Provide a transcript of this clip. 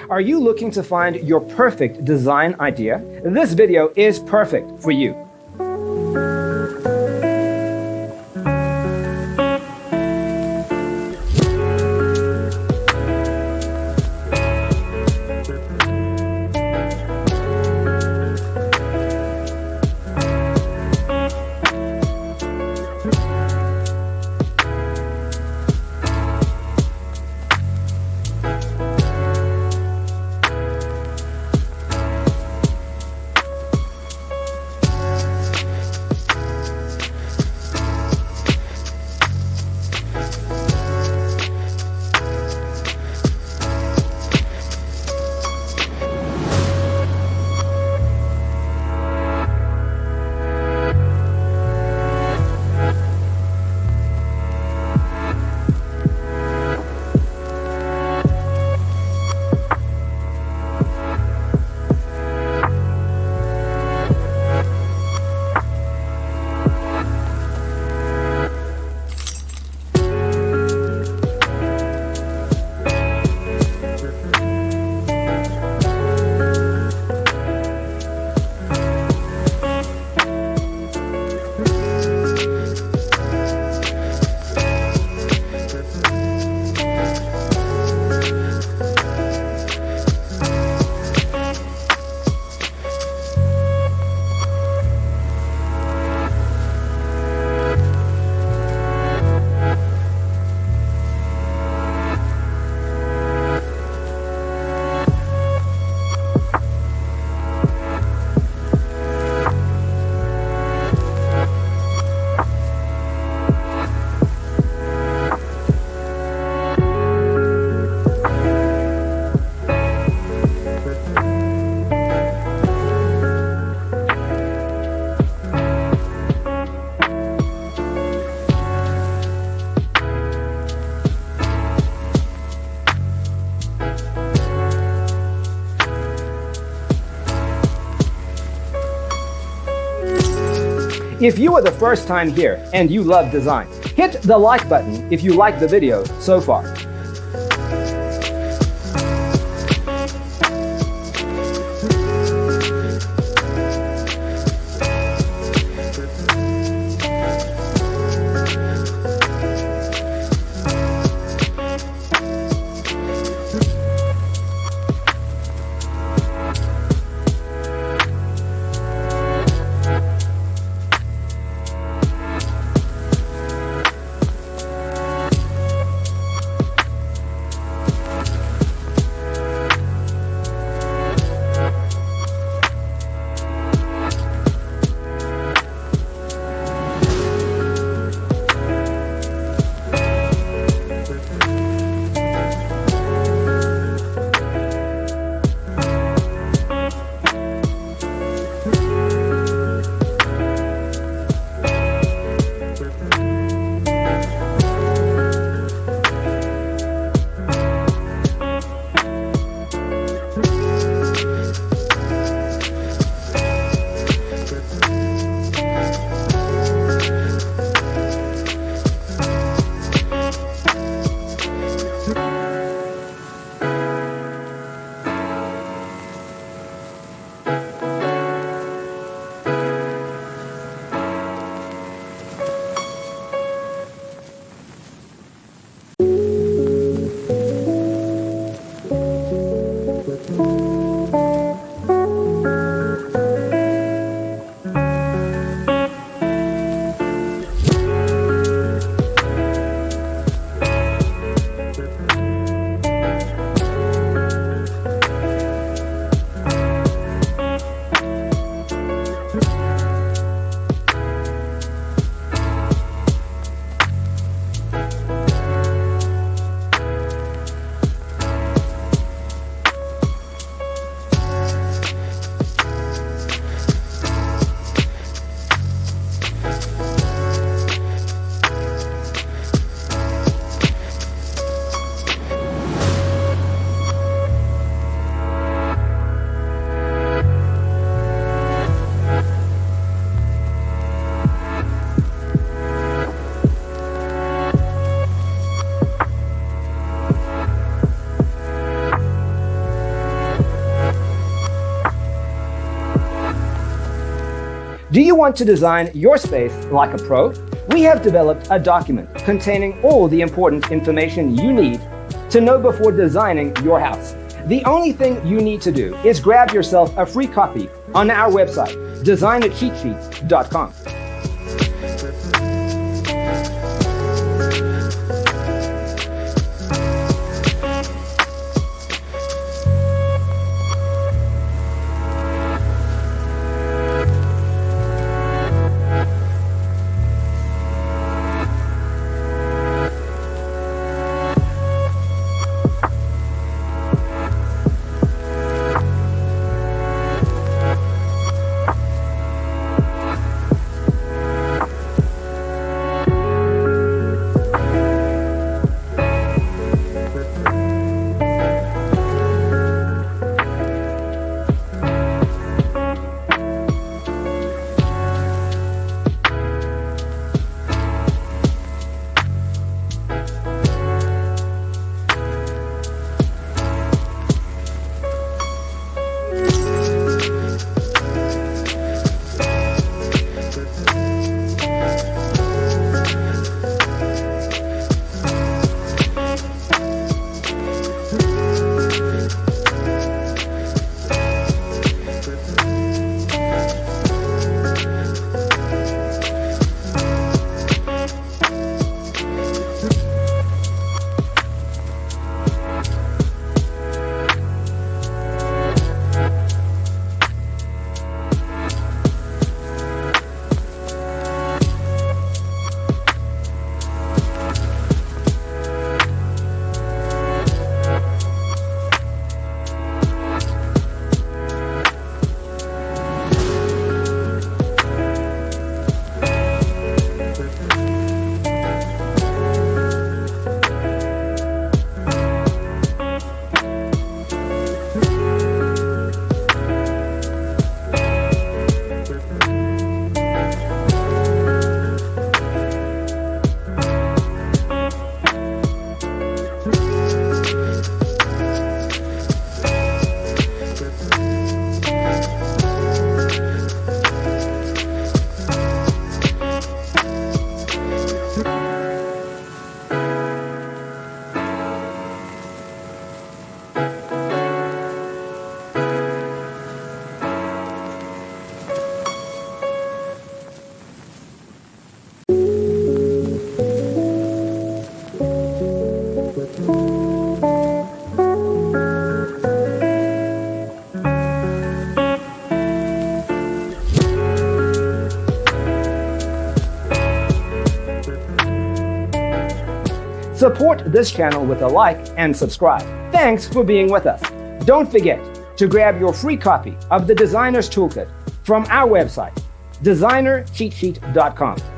Are you looking to find your perfect design idea? This video is perfect for you. If you are the first time here and you love design, hit the like button if you like the video so far. Do you want to design your space like a pro? We have developed a document containing all the important information you need to know before designing your house. The only thing you need to do is grab yourself a free copy on our website, designercheatsheet.com. Support this channel with a like and subscribe. Thanks for being with us. Don't forget to grab your free copy of the Designer's Toolkit from our website, designercheatsheet.com.